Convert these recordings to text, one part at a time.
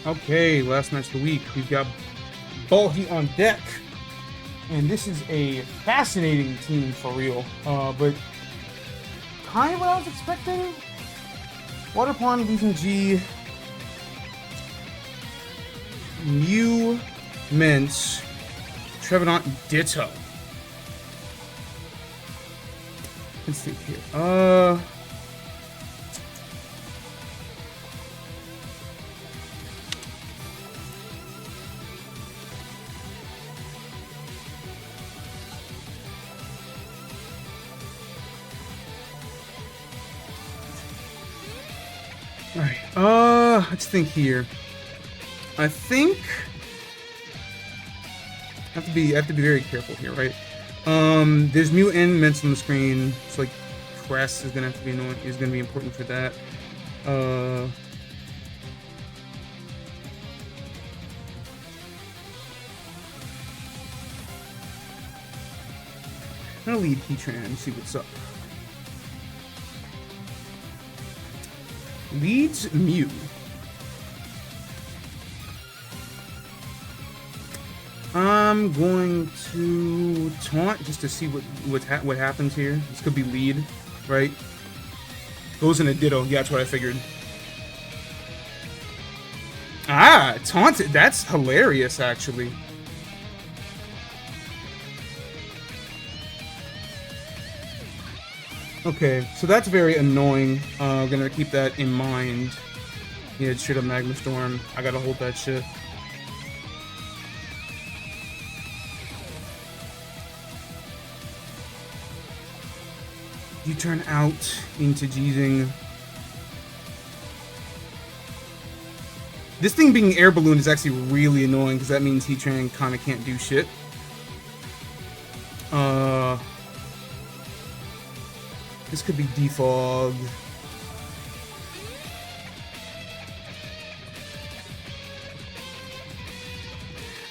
Okay, last match of the week. We've got Balheat on deck. And this is a fascinating team for real. But kind of what I was expecting. Water Pond losing G. Mew, Mince, Trevenant, Ditto. Let's see here. Alright, let's think here. I think I have to be very careful here, right? There's Mew and Mince on the screen. It's like Crest is gonna have to be annoying, is gonna be important for that. I'm gonna lead Heatran and see what's up. Leads Mew. I'm going to taunt just to see what happens here. This could be lead, right? Goes in a Ditto. Yeah, that's what I figured. Ah, taunted. That's hilarious, actually. Okay, so that's very annoying. Gonna keep that in mind. Yeah, straight up Magma Storm. I gotta hold that shit. You turn out into Jeezing. This thing being air balloon is actually really annoying because that means Heatran kind of can't do shit. This could be defog.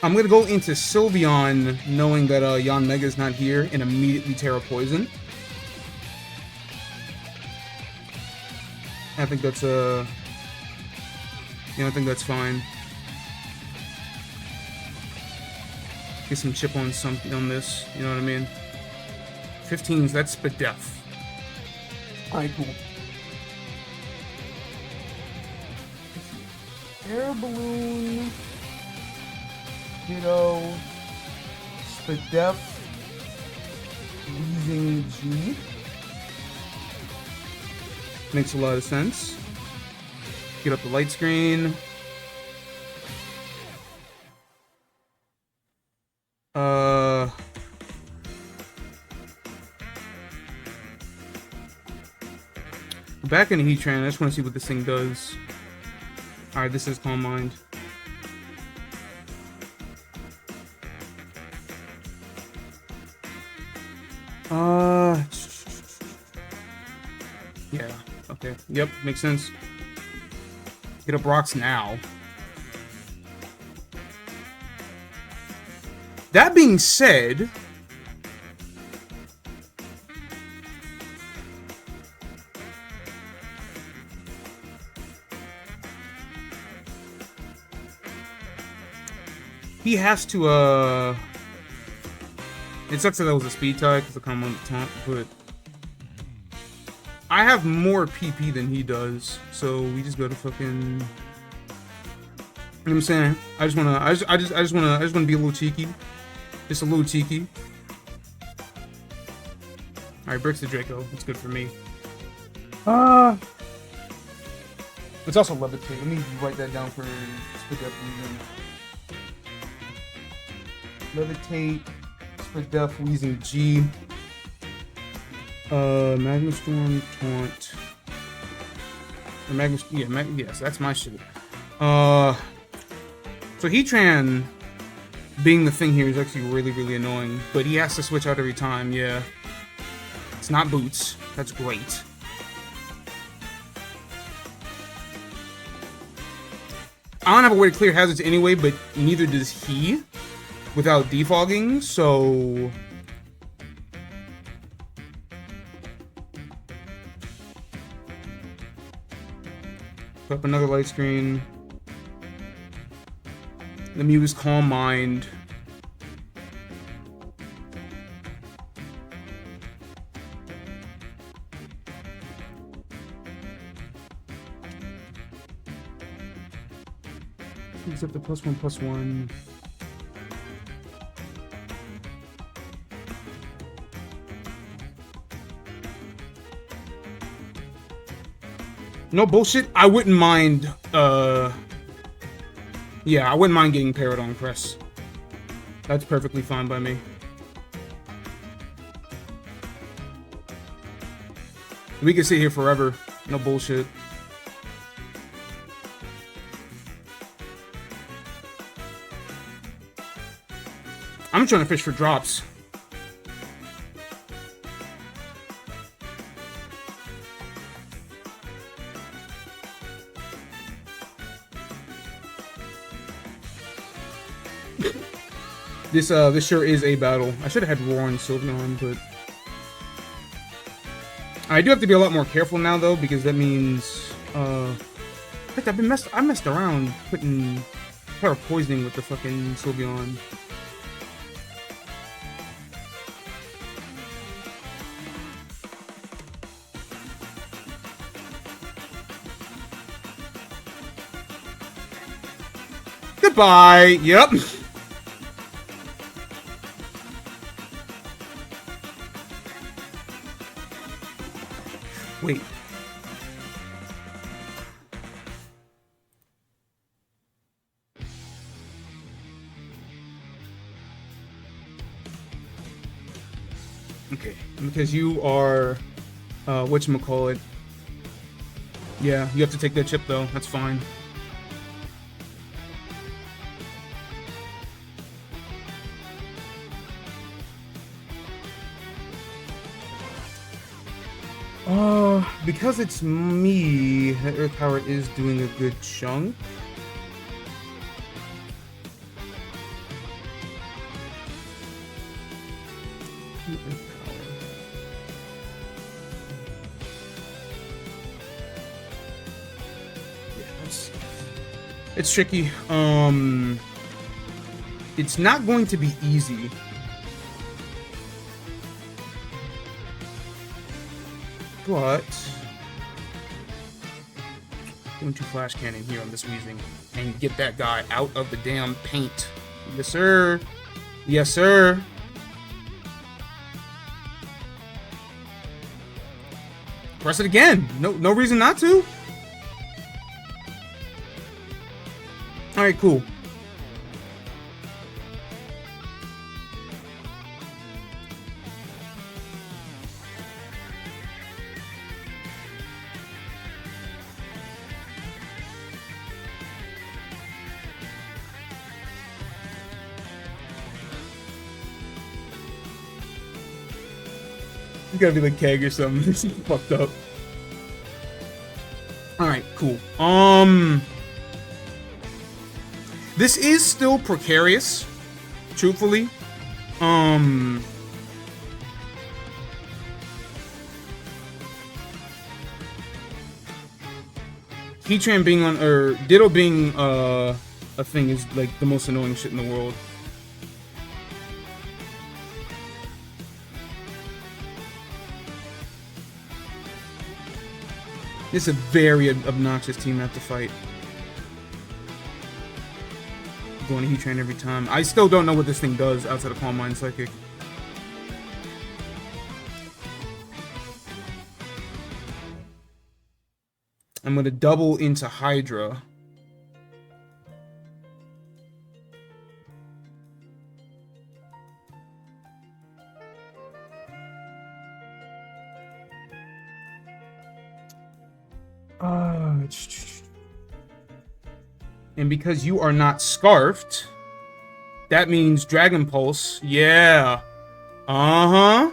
I'm gonna go into Sylveon knowing that Yanmega's not here and immediately Terra Poison. I think that's I think that's fine. Get some chip on something on this, you know what I mean? 15s, that's Spadef. Alright, cool. Air Balloon, Ditto, Spadef, Weezing G. Makes a lot of sense. Get up the light screen. Back in Heatran, I just want to see what this thing does. Alright, this is Calm Mind. Yeah, okay. Yep, makes sense. Get up rocks now. That being said, he has to, it sucks that was a speed tie because I come on the taunt, but I have more PP than he does, so we just go to fucking. You know what I'm saying? I just wanna be a little cheeky, just a little cheeky. All right, bricks to Draco. That's good for me. It's also levitate. Let me write that down for Spadef Weezing. Levitate, Spadef Weezing G. Magma Storm, Taunt. Yes, that's my shit. So Heatran being the thing here is actually really, really annoying, but he has to switch out every time, yeah. It's not Boots. That's great. I don't have a way to clear hazards anyway, but neither does he without defogging, so put up another light screen. Let me use Calm Mind. Except the +1/+1. No bullshit. I wouldn't mind. Yeah, I wouldn't mind getting Paradon Crest. That's perfectly fine by me. We can sit here forever. No bullshit. I'm trying to fish for drops. This sure is a battle. I should have had Roar and Sylveon, but I do have to be a lot more careful now, though, because that means in fact, I messed around putting Power Poisoning with the fucking Sylveon. Goodbye. Yep. Wait. Okay, because you are, whatchamacallit. Yeah, you have to take that chip though, that's fine. Because it's me, that Earth Power is doing a good chunk. It's tricky. It's not going to be easy. But going to Flash Cannon here on this Weezing and get that guy out of the damn paint. Yes, sir. Yes, sir. Press it again. No reason not to. All right, cool. You gotta be like Keg or something. This is fucked up. Alright, cool. This is still precarious, truthfully. Heatran being on, or Ditto being a thing is like the most annoying shit in the world. It's a very obnoxious team to have to fight. Going to Heatran every time. I still don't know what this thing does outside of Calm Mind Psychic. I'm going to double into Hydra. And because you are not scarfed, that means Dragon Pulse. Yeah. Uh-huh.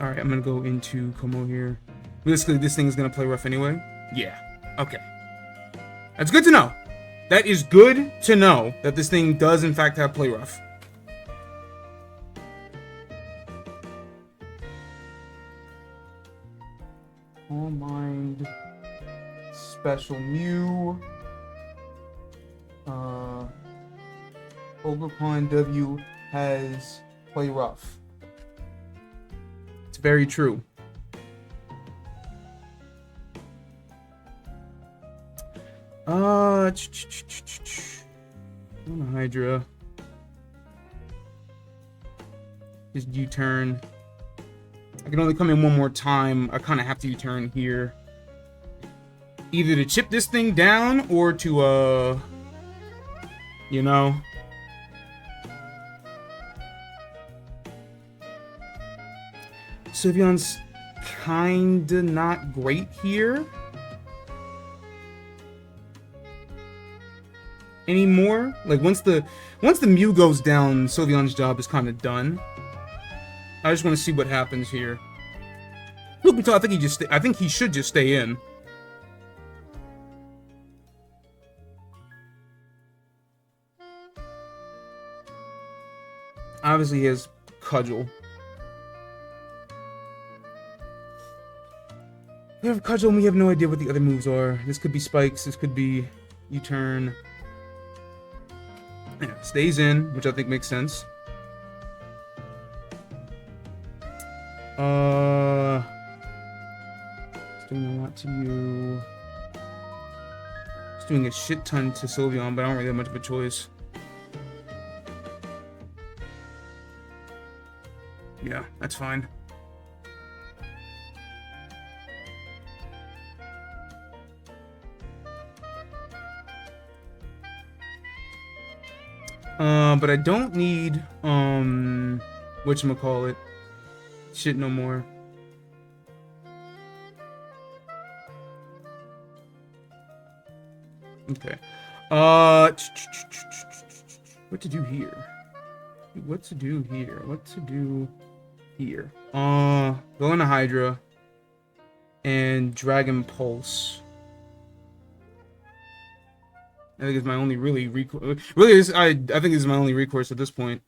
Alright, I'm gonna go into Como here. Basically, this thing is gonna play rough anyway. Yeah. Okay. That's good to know. That is good to know that this thing does in fact have play rough. Calm Mind. Special Mew. Overpine W has Play Rough. It's very true. On Hydra. Just U-turn. I can only come in one more time. I kind of have to U-turn here. Either to chip this thing down or to, you know. Sylveon's kinda not great here. Anymore. Like once the Mew goes down, Sylveon's job is kind of done. I just want to see what happens here. Look, I think he should just stay in. Obviously, he has Cudgel. We have Cudgel, and we have no idea what the other moves are. This could be Spikes. This could be U-turn. Yeah, stays in, which I think makes sense. It's doing a lot to you. It's doing a shit ton to Sylveon, but I don't really have much of a choice. Yeah, that's fine. But I don't need, whatchamacallit, shit no more. Okay. What to do here? What to do here? What to do here? Go into Hydra and Dragon Pulse. I think it's my only really recourse. I think this is my only recourse at this point.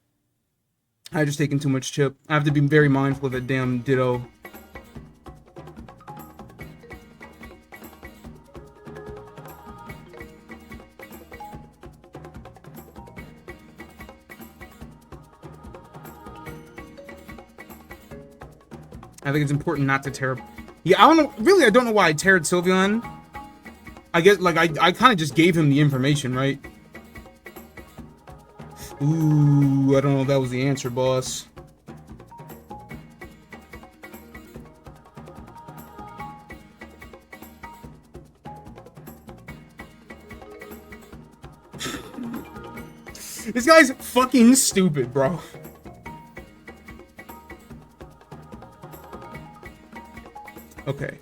I've just taken too much chip. I have to be very mindful of that damn Ditto. I think it's important not to tear. Yeah, I don't know. Really, I don't know why I teared Sylveon. I guess, like, I kind of just gave him the information, right? Ooh, I don't know if that was the answer, boss. This guy's fucking stupid, bro. Okay,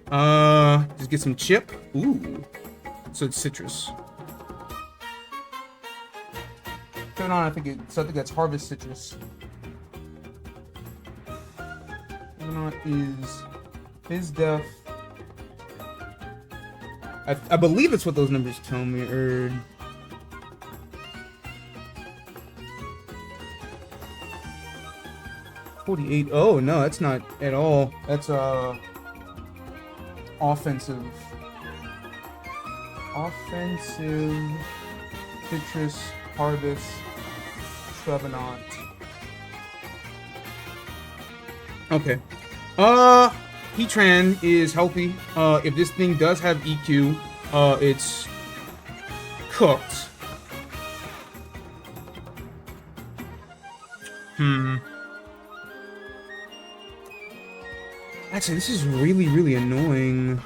just get some chip. Ooh. So it's citrus. I think that's harvest citrus. Not is his death. I believe it's what those numbers tell me. 48. Oh no, that's not at all. That's offensive. Offensive, citrus, harvest, Trevenant. Okay. Heatran is healthy. If this thing does have EQ, it's cooked. Actually, this is really, really annoying.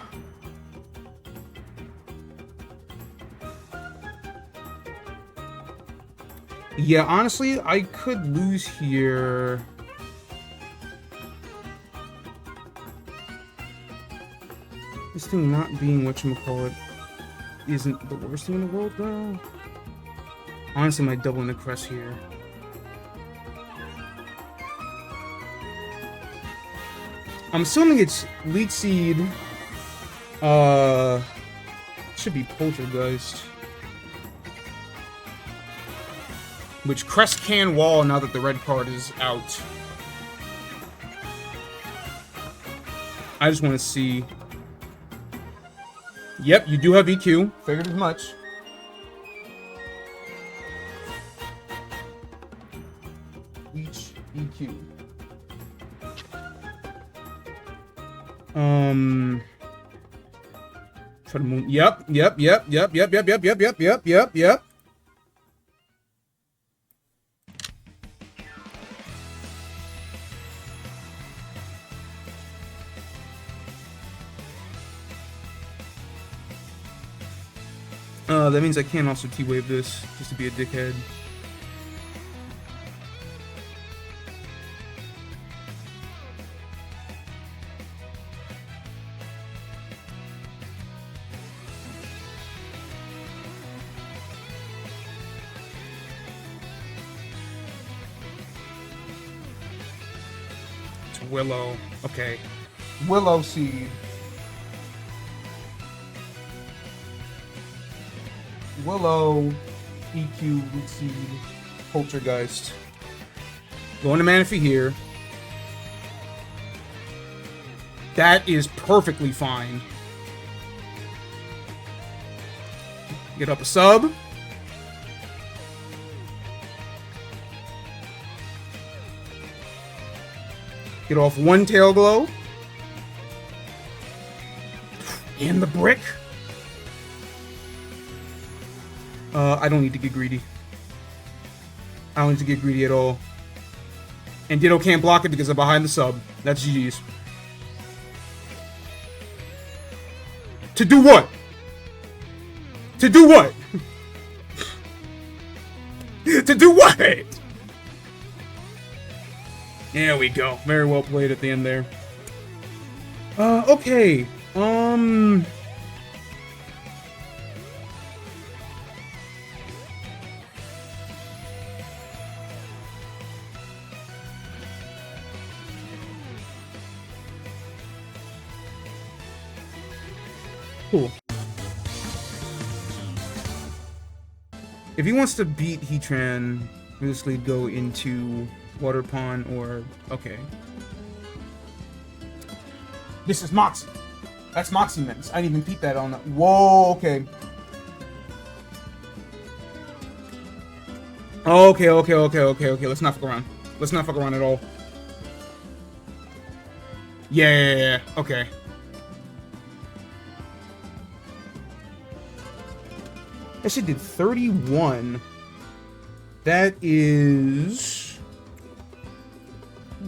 Yeah, honestly, I could lose here. This thing not being whatchamacallit isn't the worst thing in the world, though. Honestly, I might double in the crest here. I'm assuming it's Leech Seed. Should be Poltergeist. Which Crest can wall now that the red card is out. I just want to see. Yep, you do have EQ. Figured as much. Each EQ. Try to move. Yep. That means I can also T-wave this, just to be a dickhead. It's Willow. Okay. Willow Seed. Willow, EQ, Root Seed, Poltergeist. Going to Manaphy here. That is perfectly fine. Get up a sub. Get off one Tail Glow. And the brick. I don't need to get greedy. I don't need to get greedy at all. And Ditto can't block it because I'm behind the sub. That's GG's. To do what? To do what? To do what? There we go. Very well played at the end there. Okay. Cool. If he wants to beat Heatran, basically go into Water Pond or... Okay. This is Moxie. That's Moxie Mints. I didn't even peep that on that. Whoa, okay. Okay. Let's not fuck around. Let's not fuck around at all. Yeah. Okay. That shit did 31. That is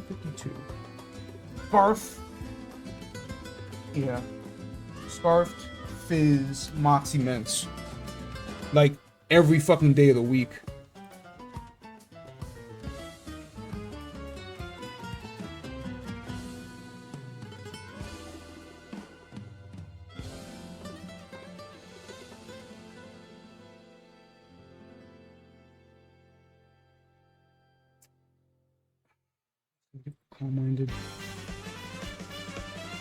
52. Scarf. Yeah. Scarfed, Fizz, Moxie Mints. Like, every fucking day of the week. Calm-minded.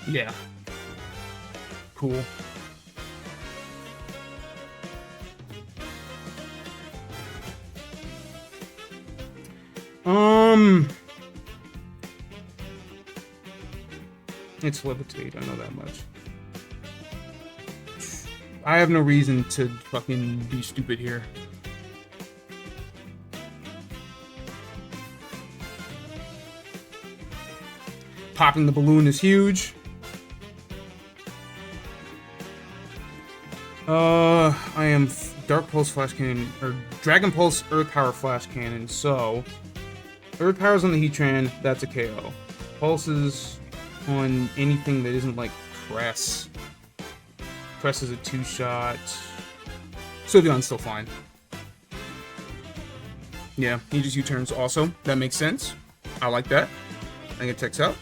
Yeah. Cool. It's Levitate, I know that much. I have no reason to fucking be stupid here. Popping the balloon is huge. I am Dark Pulse Flash Cannon, or Dragon Pulse Earth Power Flash Cannon, so Earth Power's on the Heatran, that's a KO. Pulses on anything that isn't like Press. Press is a 2-shot. Sylveon's still fine. Yeah, he just U-turns also. That makes sense. I like that. I think it checks out.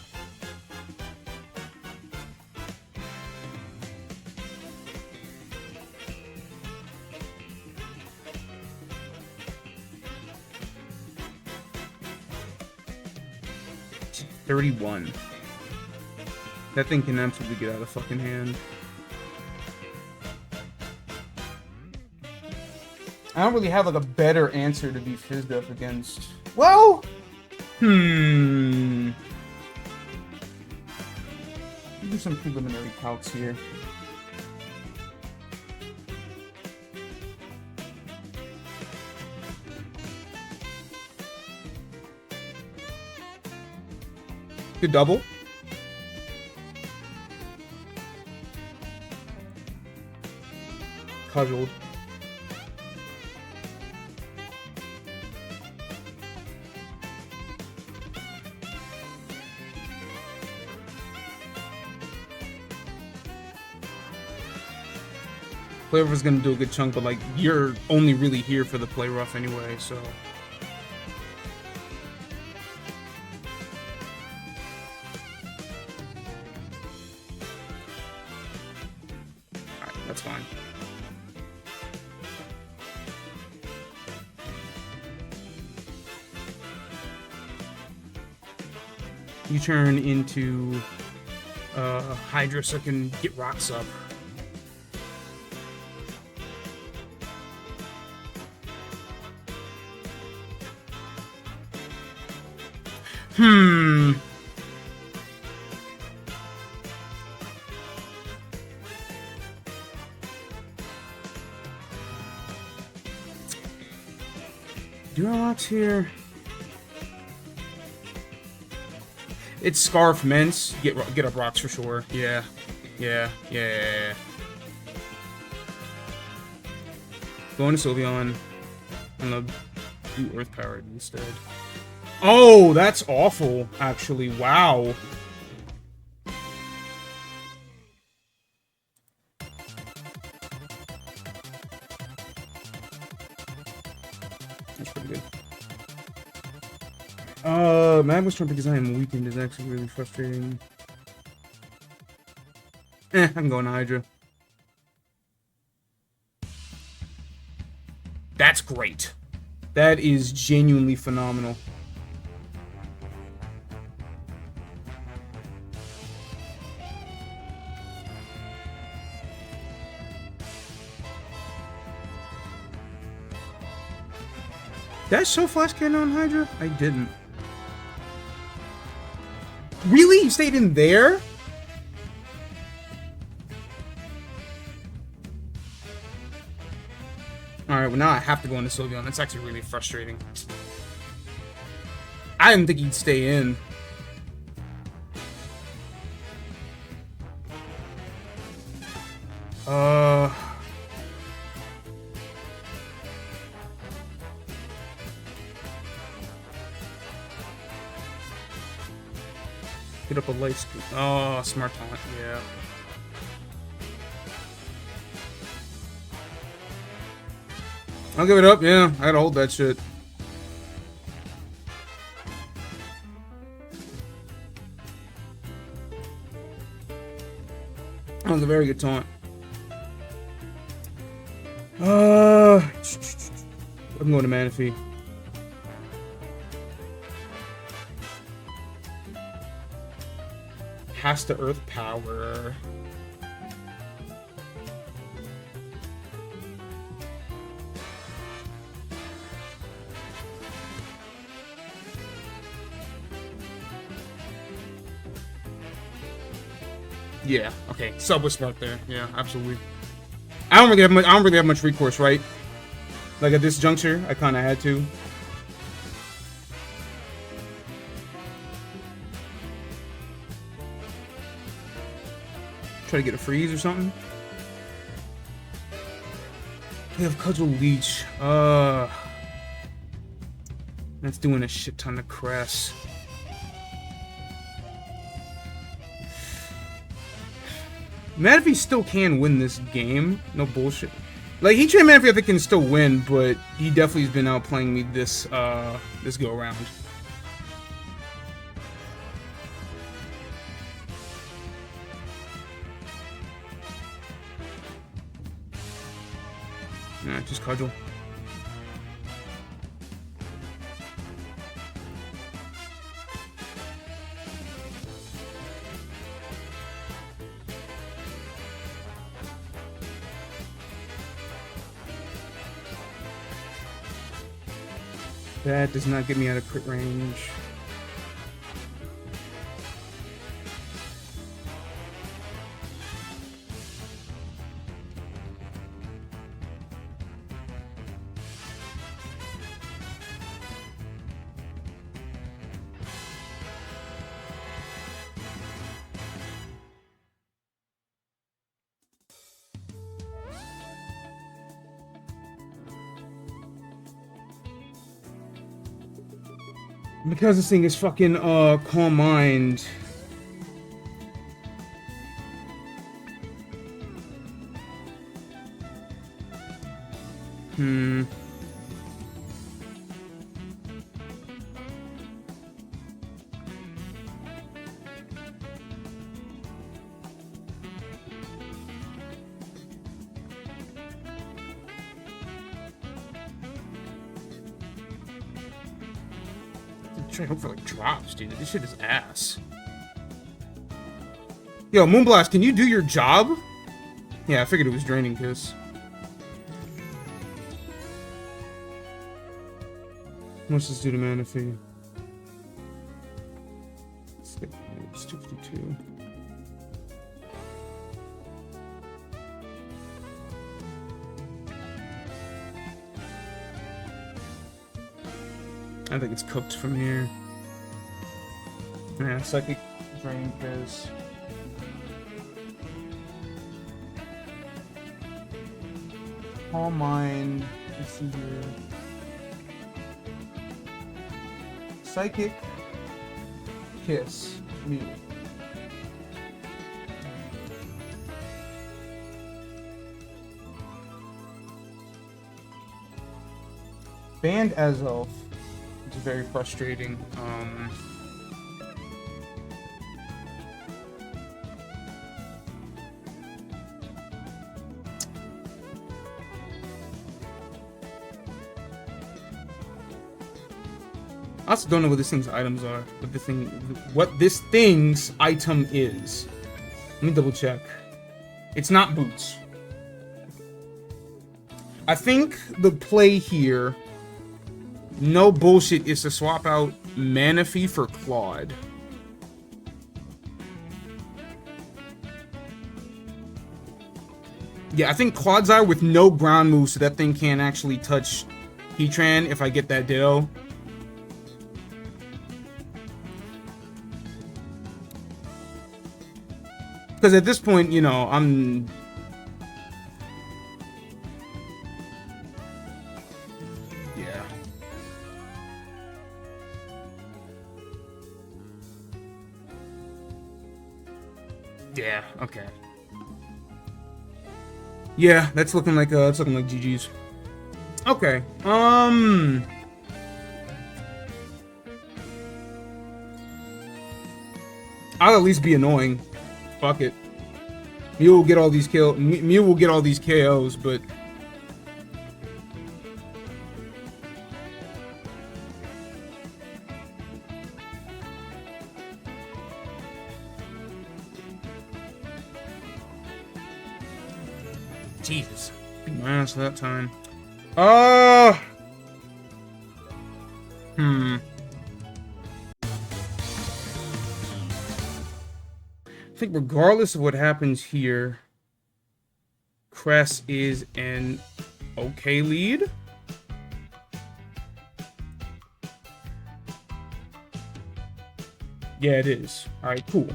$31. That thing can absolutely get out of fucking hand. I don't really have like a better answer to be fizzed up against. Well, do some preliminary calcs here. Good double. Cudgeled. Play rough is gonna do a good chunk, but like you're only really here for the play rough anyway, so. Alright, that's fine. You turn into Hydra so I can get rocks up. Duralox here. It's Scarf Mince. Get up rocks for sure. Yeah. Going to Sylveon. I'm gonna do Earth Powered instead. Oh, that's awful, actually. Wow. That's pretty good. Magma's trying because I am weakened is actually really frustrating. I can go on Hydra. That's great. That is genuinely phenomenal. Did I show Flash Cannon on Hydra? I didn't. Really? You stayed in there? Alright, well now I have to go into Sylveon. That's actually really frustrating. I didn't think he'd stay in. Get up a light speed. Oh, smart taunt, yeah. I'll give it up, yeah. I gotta hold that shit. That was a very good taunt. I'm going to Manaphy. Has to Earth Power. Yeah. Okay. Sub was smart there. Yeah. Absolutely. I don't really have much recourse, right? Like at this juncture, I kind of had to. Try to get a freeze or something. We have Cudgel Leech. That's doing a shit ton of cress. Manaphy still can win this game. No bullshit. Like, Heat Train Manaphy I think can still win, but he definitely has been outplaying me this go around. Nah, just Cudgel. That does not get me out of crit range. Because this thing is fucking Calm Mind. Trying to hope for like drops, dude. This shit is ass. Yo, Moonblast, can you do your job? Yeah, I figured it was Draining Kiss. What's this do to mana fee? It's 252. I think it's cooked from here. Yeah, Psychic Drain Kiss. Calm Mind. Let's see here. Psychic Kiss. Mute. Banned as Elf. It's very frustrating. I also don't know what this thing's items are. What this thing's item is. Let me double check. It's not boots. I think the play here, no bullshit, is to swap out Manaphy for Claude. Yeah, I think Claude's Eye with no ground moves, so that thing can't actually touch Heatran if I get that Ditto. Because at this point, you know, I'm... Yeah. Yeah, okay. Yeah, that's looking like GG's. Okay. I'll at least be annoying. Fuck it. Mew will get all these Mew will get all these KOs, but Jesus, beat my ass that time. I think regardless of what happens here, Cress is an okay lead. Yeah, it is. All right, cool.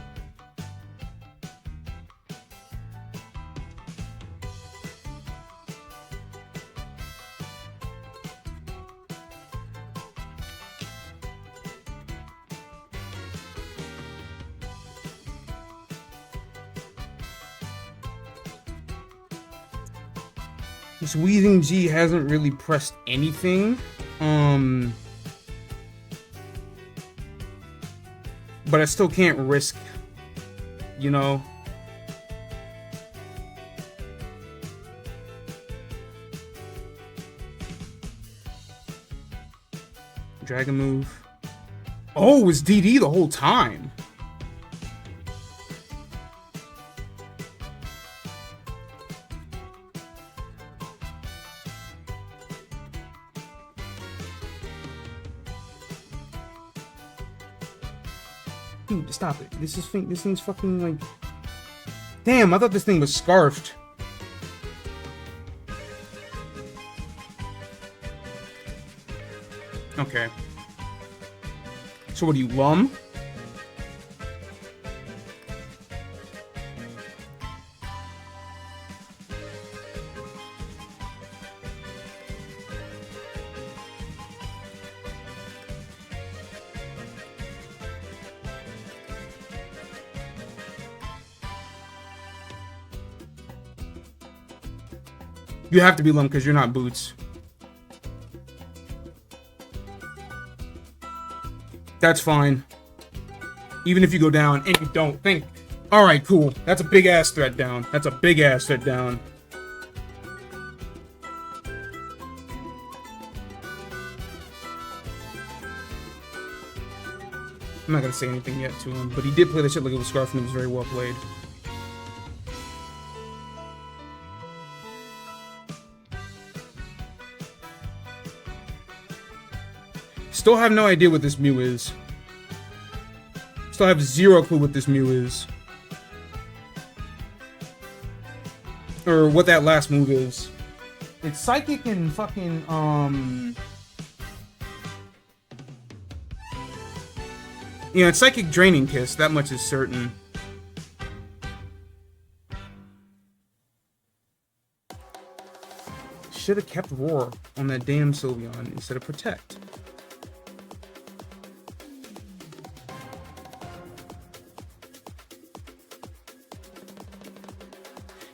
This Weezing G hasn't really pressed anything. But I still can't risk, you know. Dragon move. Oh, it was DD the whole time. Dude, stop it. This thing's fucking like... Damn, I thought this thing was scarfed. Okay. So what do you, Lum? You have to be Lum because you're not Boots. That's fine. Even if you go down and you don't think. Alright, cool. That's a big ass threat down. That's a big ass threat down. I'm not gonna say anything yet to him, but he did play the shit like it was Scarf and it was very well played. Still have no idea what this Mew is. Still have zero clue what this Mew is. Or what that last move is. It's Psychic and fucking, yeah, it's Psychic Draining Kiss, that much is certain. Should have kept Roar on that damn Sylveon instead of Protect.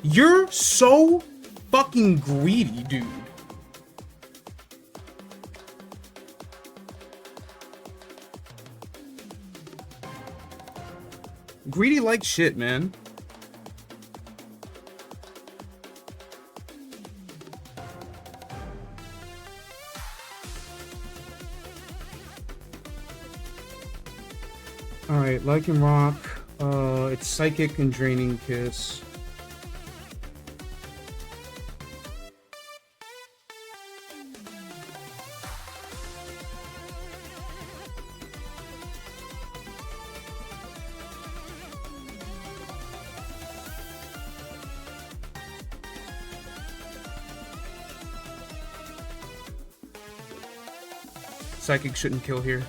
You're so fucking greedy, dude. Greedy like shit, man. Alright, Lycan Rock. It's Psychic and Draining Kiss. Psychic shouldn't kill here.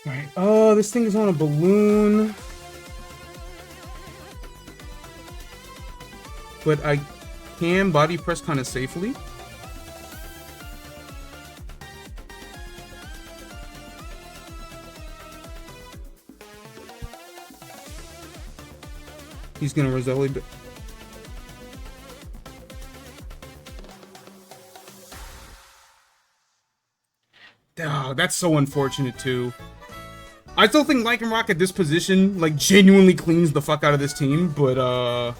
Alright, oh, this thing is on a balloon. But I can body press kind of safely. He's gonna Roselli. Oh, that's so unfortunate too. I still think Lycan Rock at this position, like, genuinely cleans the fuck out of this team, but I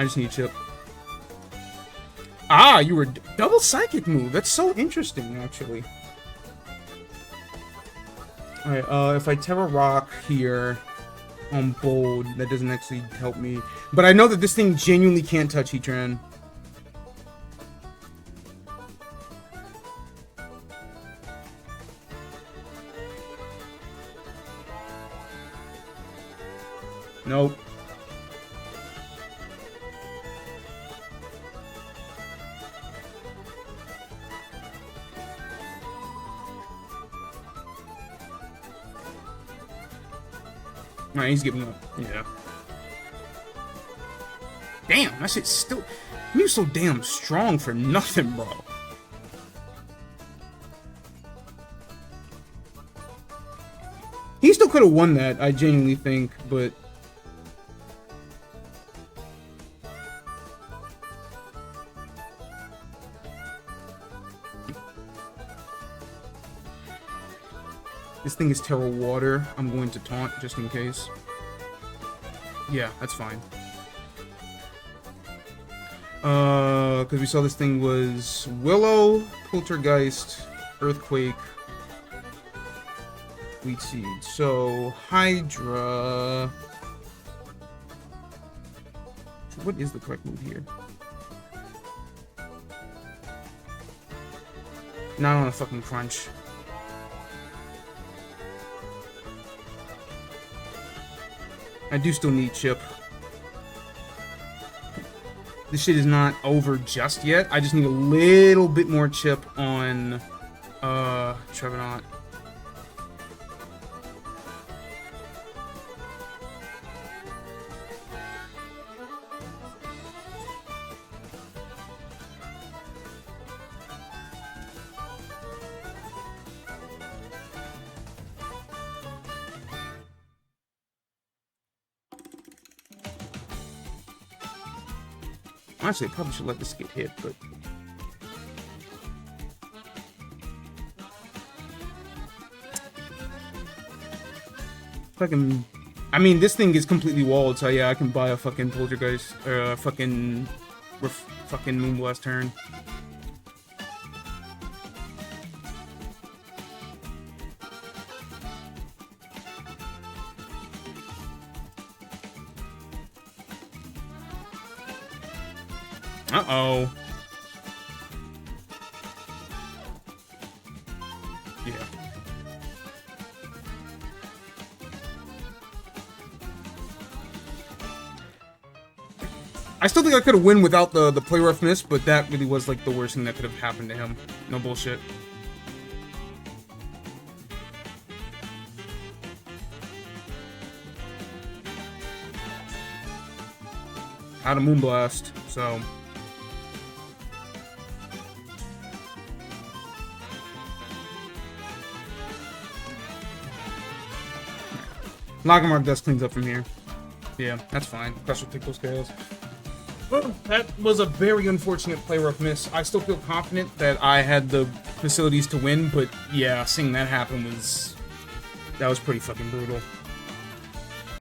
just need Chip. Ah, you were double Psychic move. That's so interesting, actually. Alright, if I Terra Rock here on Bold, that doesn't actually help me. But I know that this thing genuinely can't touch Heatran. Nope. Alright, he's giving up. Yeah. Damn, that shit's still... Mew's so damn strong for nothing, bro. He still could have won that, I genuinely think, but... This thing is Terra Water. I'm going to taunt just in case. Yeah, that's fine. Because we saw this thing was Willow, Poltergeist, Earthquake, Wheat Seed. So, Hydra... What is the correct move here? Not on a fucking crunch. I do still need Chip. this shit is not over just yet. I just need a little bit more chip on Trevenant. Honestly, I probably should let this get hit, but... Fucking... I mean, this thing is completely walled, so yeah, I can buy a fucking Poltergeist, or a fucking Moonblast turn. Uh-oh. Yeah. I still think I could have won without the play rough miss, but that really was like the worst thing that could have happened to him. No bullshit. Out of Moonblast, so... Logmark dust cleans up from here. Yeah, that's fine. Crush will take those KOs. Well, that was a very unfortunate play rough miss. I still feel confident that I had the facilities to win, but yeah, seeing that happen was... That was pretty fucking brutal.